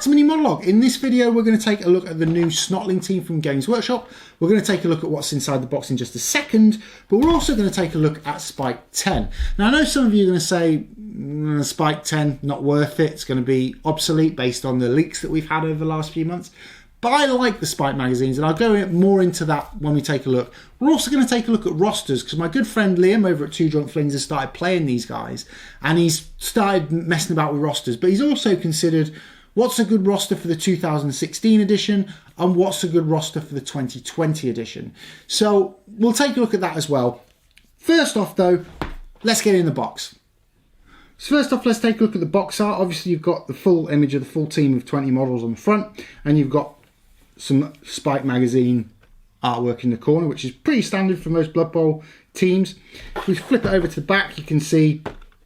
to Mini-Modelog. In this video, we're going to take a look at the new Snotling team from Games Workshop. We're going to take a look at what's inside the box in just a second, but we're also going to take a look at Spike 10. Now, I know some of you are going to say, Spike 10, not worth it. It's going to be obsolete based on the leaks that we've had over the last few months. But I like the Spike magazines, and I'll go more into that when we take a look. We're also going to take a look at rosters, because my good friend Liam over at Two Drunk Flings has started playing these guys, and he's started messing about with rosters. But he's also considered what's a good roster for the 2016 edition, and what's a good roster for the 2020 edition. So we'll take a look at that as well. First off, though, let's get in the box. So first off, let's take a look at the box art. Obviously, you've got the full image of the full team of 20 models on the front, and you've got some Spike magazine artwork in the corner, which is pretty standard for most Blood Bowl teams. If we flip it over to the back, you can see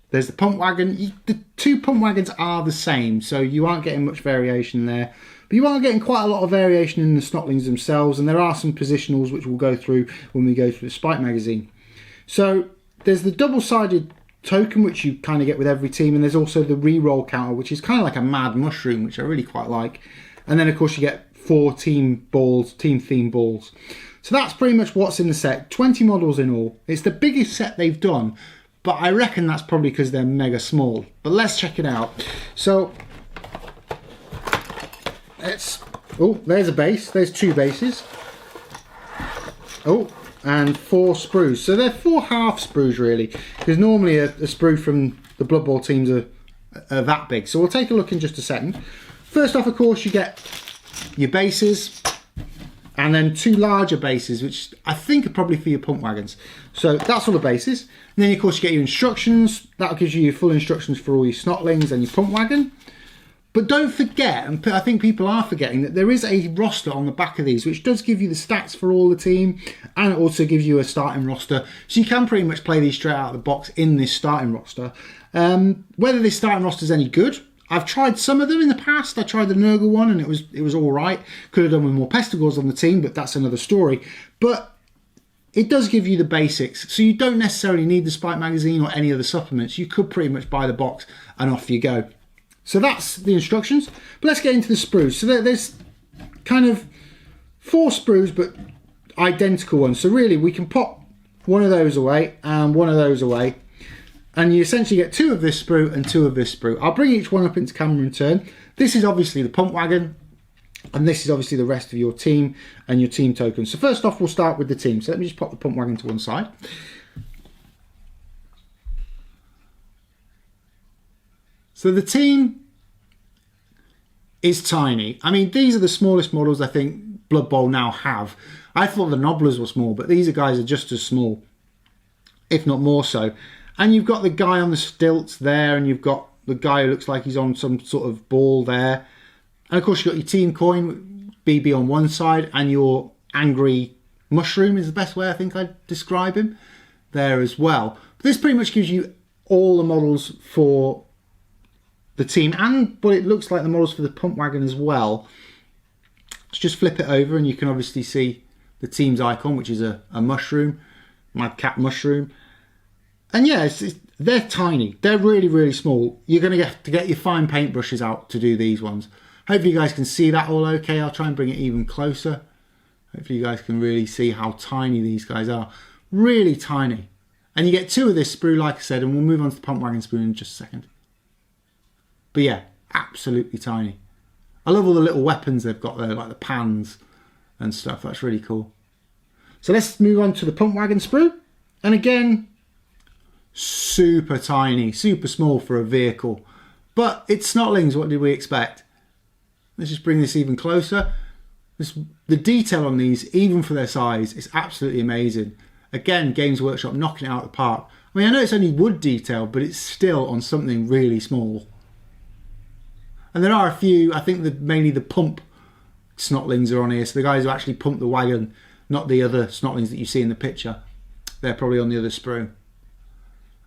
there's the pump wagon. The two pump wagons are the same, so you aren't getting much variation there. But you are getting quite a lot of variation in the Snotlings themselves, and there are some positionals which we'll go through when we go through the Spike magazine. So there's the double-sided token, which you kind of get with every team, and there's also the re-roll counter, which is kind of like a mad mushroom, which I really quite like. And then, of course, you get 4 team balls, team theme balls. So that's pretty much what's in the set. 20 models in all. It's the biggest set they've done, but I reckon that's probably because they're mega small. But let's check it out. So there's a base. There's 2 bases. And 4 sprues. So they're 4 half sprues really, because normally a sprue from the Blood Bowl teams are that big. So we'll take a look in just a second. First off, of course, you get your bases, and then 2 larger bases, which I think are probably for your pump wagons. So that's all the bases. And then, of course, you get your instructions. That gives you your full instructions for all your Snotlings and your pump wagon. But don't forget, and I think people are forgetting, that there is a roster on the back of these, which does give you the stats for all the team, and it also gives you a starting roster. So you can pretty much play these straight out of the box in this starting roster. Whether this starting roster is any good, I've tried some of them in the past. I tried the Nurgle one, and it was all right. Could have done with more Pestigores on the team, but that's another story. But it does give you the basics, so you don't necessarily need the Spike magazine or any other supplements. You could pretty much buy the box, and off you go. So that's the instructions. But let's get into the sprues. So there's kind of 4 sprues, but identical ones. So really, we can pop one of those away and one of those away, and you essentially get 2 of this sprue and 2 of this sprue. I'll bring each one up into camera in turn. This is obviously the pump wagon, and this is obviously the rest of your team and your team tokens. So first off, we'll start with the team. So let me just pop the pump wagon to one side. So the team is tiny. I mean, these are the smallest models I think Blood Bowl now have. I thought the Nobblers were small, but these guys are just as small, if not more so. And you've got the guy on the stilts there, and you've got the guy who looks like he's on some sort of ball there. And of course, you've got your team coin, BB on one side, and your angry mushroom is the best way I think I'd describe him there as well. But this pretty much gives you all the models for the team, and what it looks like the models for the pump wagon as well. Let's just flip it over, and you can obviously see the team's icon, which is a mushroom, madcap mushroom. And yeah, they're tiny. They're really, really small. You're going to have to get your fine paintbrushes out to do these ones. Hopefully you guys can see that all okay. I'll try and bring it even closer. Hopefully you guys can really see how tiny these guys are. Really tiny. And you get 2 of this sprue, like I said, and we'll move on to the pump wagon sprue in just a second. But yeah, absolutely tiny. I love all the little weapons they've got there, like the pans and stuff. That's really cool. So let's move on to the pump wagon sprue. And again, super tiny, super small for a vehicle. But it's Snotlings, what did we expect? Let's just bring this even closer. The detail on these, even for their size, is absolutely amazing. Again, Games Workshop knocking it out of the park. I mean, I know it's only wood detail, but it's still on something really small. And there are a few, I think mainly the pump Snotlings are on here. So the guys who actually pump the wagon, not the other Snotlings that you see in the picture. They're probably on the other sprue.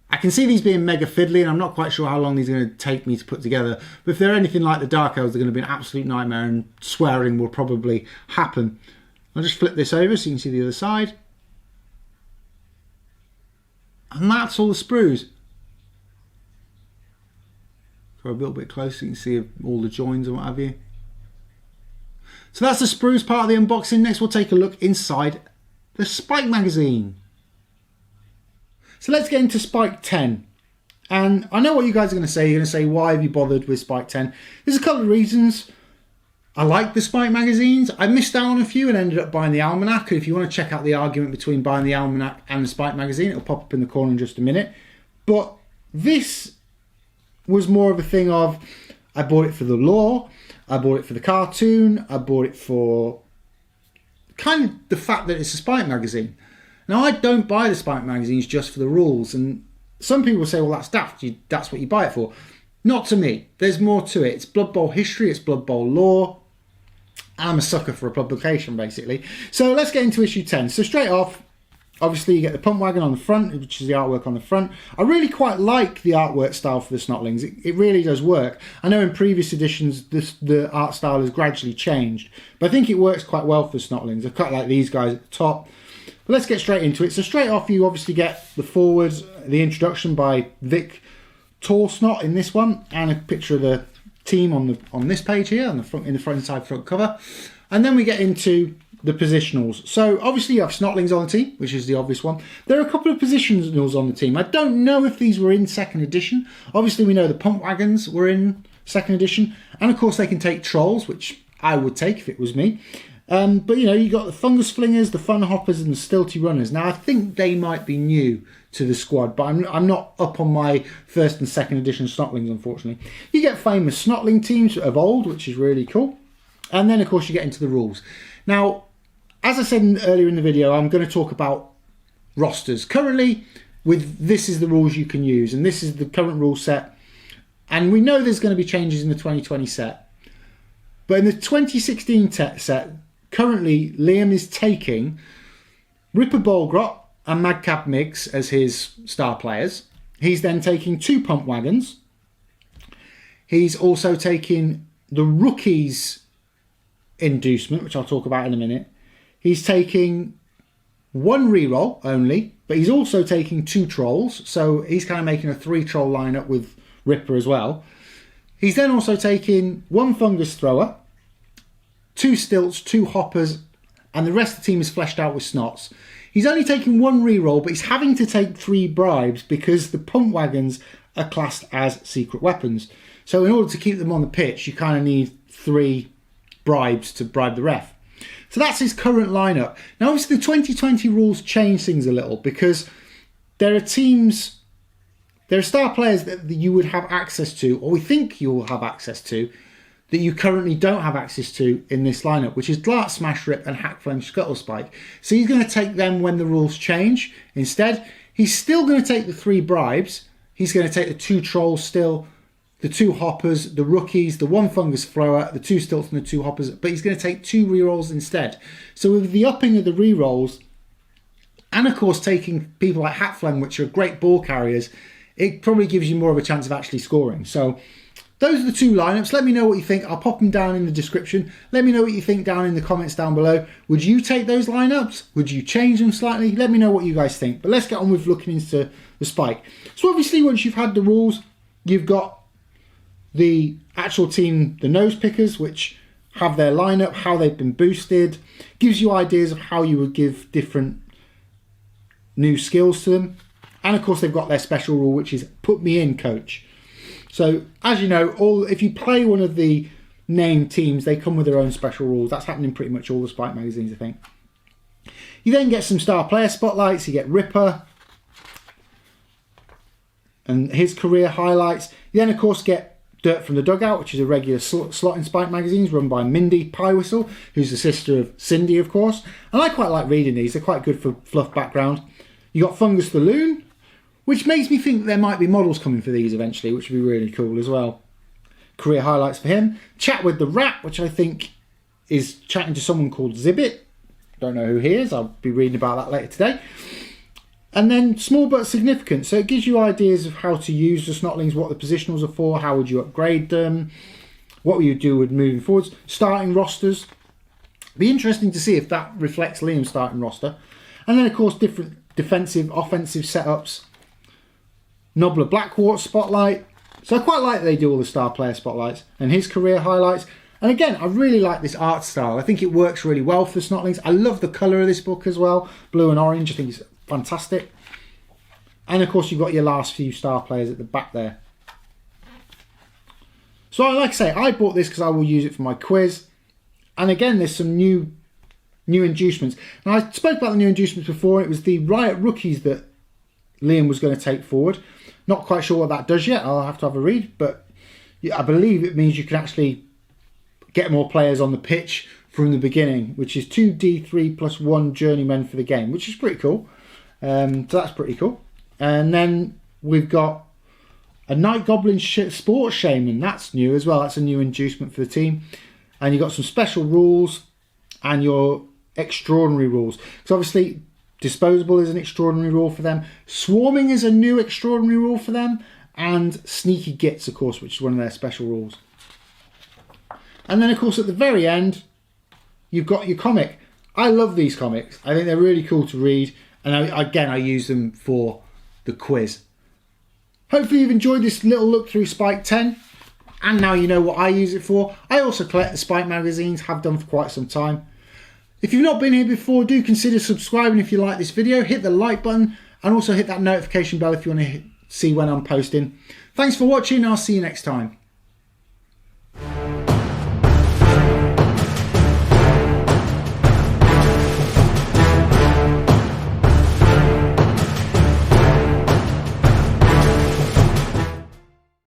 I can see these being mega fiddly, and I'm not quite sure how long these are going to take me to put together. But if they're anything like the Dark Elves, they're going to be an absolute nightmare, and swearing will probably happen. I'll just flip this over so you can see the other side. And that's all the sprues. Go a little bit closer, you can see all the joins and what have you. So that's the Sprues part of the unboxing. Next we'll take a look inside the Spike magazine. So let's get into Spike 10. And I know what you guys are going to say. You're going to say, why have you bothered with Spike 10? There's a couple of reasons. I like the Spike magazines. I missed out on a few and ended up buying the Almanac. If you want to check out the argument between buying the Almanac and the Spike magazine, it'll pop up in the corner in just a minute. But this was more of a thing of, I bought it for the lore, I bought it for the cartoon, I bought it for kind of the fact that it's a Spike magazine. Now, I don't buy the Spike magazines just for the rules, and some people say, well, that's daft, that's what you buy it for. Not to me. There's more to it. It's Blood Bowl history, it's Blood Bowl lore. I'm a sucker for a publication, basically. So let's get into issue 10. So straight off, obviously you get the pump wagon on the front, which is the artwork on the front. I really quite like the artwork style for the Snotlings. It really does work. I know in previous editions the art style has gradually changed, but I think it works quite well for Snotlings. I quite like these guys at the top. But let's get straight into it. So straight off, you obviously get the forwards, the introduction by Vic Tallsnot in this one, and a picture of the team on this page here, on the front, in the front side front cover. And then we get into the positionals. So obviously you have Snotlings on the team, which is the obvious one. There are a couple of positionals on the team. I don't know if these were in second edition. Obviously we know the pump wagons were in second edition, and of course they can take trolls, which I would take if it was me. But you know, you got the fungus flingers, the fun hoppers, and the stilty runners. Now I think they might be new to the squad, but I'm not up on my first and second edition Snotlings, unfortunately. You get famous Snotling teams of old, which is really cool. And then of course you get into the rules. Now, as I said earlier in the video, I'm going to talk about rosters. Currently, this is the rules you can use, and this is the current rule set. And we know there's going to be changes in the 2020 set. But in the 2016 set, currently Liam is taking Ripper Bolgrot and Madcap Miggs as his star players. He's then taking 2 pump wagons. He's also taking the rookies inducement, which I'll talk about in a minute. He's taking 1 reroll only, but he's also taking 2 trolls. So he's kind of making a 3 troll lineup with Ripper as well. He's then also taking 1 fungus thrower, 2 stilts, 2 hoppers, and the rest of the team is fleshed out with snots. He's only taking 1 reroll, but he's having to take 3 bribes because the pump wagons are classed as secret weapons. So in order to keep them on the pitch, you kind of need 3 bribes to bribe the ref. So that's his current lineup. Now obviously the 2020 rules change things a little because there are teams, there are star players that you would have access to, or we think you will have access to, that you currently don't have access to in this lineup, which is Dart, Smash Rip and Hack Flame Scuttlespike. So he's going to take them when the rules change. Instead, he's still going to take the 3 bribes. He's going to take the 2 trolls still, the 2 hoppers, the rookies, the 1 fungus thrower, the 2 stilts and the 2 hoppers, but he's going to take 2 rerolls instead. So with the upping of the rerolls, and of course taking people like Hack Flame, which are great ball carriers, it probably gives you more of a chance of actually scoring. So those are the 2 lineups. Let me know what you think. I'll pop them down in the description. Let me know what you think down in the comments down below. Would you take those lineups? Would you change them slightly? Let me know what you guys think. But let's get on with looking into the Spike. So obviously once you've had the rules, you've got the actual team, the nose pickers, which have their lineup, how they've been boosted, gives you ideas of how you would give different new skills to them. And of course they've got their special rule, which is put me in, coach. So as you know, if you play one of the named teams, they come with their own special rules. That's happening in pretty much all the Spike magazines, I think. You then get some star player spotlights. You get Ripper and his career highlights. You then of course get Dirt from the Dugout, which is a regular slot in Spike magazines run by Mindy Piewhistle, who's the sister of Cindy, of course. And I quite like reading these. They're quite good for fluff background. You got Fungus the Loon, which makes me think there might be models coming for these eventually, which would be really cool as well. Career highlights for him. Chat with the Rat, which I think is chatting to someone called Zibbit. Don't know who he is. I'll be reading about that later today. And then small but significant. So it gives you ideas of how to use the Snotlings, what the positionals are for, how would you upgrade them, what would you do with moving forwards. Starting rosters. Be interesting to see if that reflects Liam's starting roster. And then of course different defensive, offensive setups. Nobbler Blackwart spotlight. So I quite like that they do all the star player spotlights and his career highlights. And again, I really like this art style. I think it works really well for the Snotlings. I love the colour of this book as well. Blue and orange, I think it's fantastic. And of course, you've got your last few star players at the back there. So like I say, I bought this because I will use it for my quiz. And again, there's some new inducements. Now, I spoke about the new inducements before. It was the Riot Rookies that Liam was going to take forward. Not quite sure what that does yet. I'll have to have a read. But I believe it means you can actually get more players on the pitch from the beginning, which is 2d3 plus 1 journeymen for the game, which is pretty cool. So that's pretty cool. And then we've got a Night Goblin Sports Shaman. That's new as well. That's a new inducement for the team. And you've got some special rules and your extraordinary rules. So obviously, disposable is an extraordinary rule for them. Swarming is a new extraordinary rule for them. And Sneaky Gits, of course, which is one of their special rules. And then, of course, at the very end, you've got your comic. I love these comics. I think they're really cool to read. And again, I use them for the quiz. Hopefully you've enjoyed this little look through Spike 10. And now you know what I use it for. I also collect the Spike magazines, have done for quite some time. If you've not been here before, do consider subscribing if you like this video. Hit the like button and also hit that notification bell if you want to see when I'm posting. Thanks for watching. I'll see you next time.